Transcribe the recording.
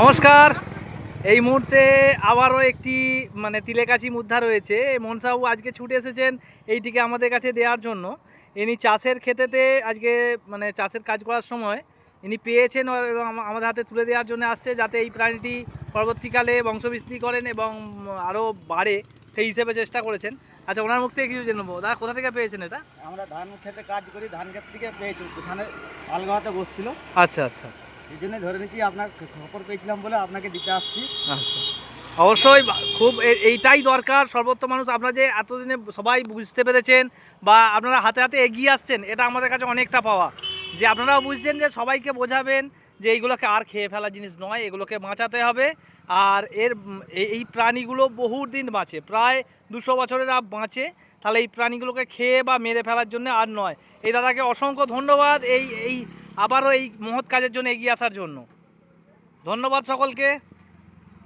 নমস্কার। এই মুহূর্তে আবারও একটি তিলেকাছি মুদ্রা রয়েছে। মনসাবাবু আজকে ছুটে এসেছেন এইটিকে আমাদের কাছে দেওয়ার জন্য। ইনি চাষের ক্ষেতেতে আজকে চাষের কাজ করার সময় ইনি পেয়েছেন এবং আমাদের হাতে তুলে দেওয়ার জন্য আসছে, যাতে এই প্রাণীটি পরবর্তীকালে বংশবৃদ্ধি করেন এবং আরও বাড়ে, সেই হিসেবে চেষ্টা করেছেন। আচ্ছা, ওনার মুখ থেকে কিছু জেনে নেবো। দাদা, কোথা থেকে পেয়েছেন এটা? আমরা ধান খেতে কাজ করি, ধান ক্ষেত থেকে পেয়েছি, ওখানে আলগাতে বসছিল, আচ্ছা আচ্ছা এই জন্য ধরে নিচ্ছি। আপনার খবর পেয়েছিলাম বলে আপনাকে দিতে আসছি। আচ্ছা, অবশ্যই খুব এইটাই দরকার। সর্বত্র মানুষ, আপনারা যে এতদিনে সবাই বুঝতে পেরেছেন বা আপনারা হাতে হাতে এগিয়ে আসছেন, এটা আমাদের কাছে অনেকটা পাওয়া। যে আপনারাও বুঝছেন যে সবাইকে বোঝাবেন যে এইগুলোকে আর খেয়ে ফেলা জিনিস নয়, এগুলোকে বাঁচাতে হবে। আর এই প্রাণীগুলো বহু দিন বাঁচে, প্রায় 200 বছরের বাঁচে। তাহলে এই প্রাণীগুলোকে খেয়ে বা মেরে ফেলার জন্য আর নয়। এই দাদাকে অসংখ্য ধন্যবাদ এই আবারও এই মহৎ কাজের জন্য এগিয়ে আসার জন্য। ধন্যবাদ সকলকে।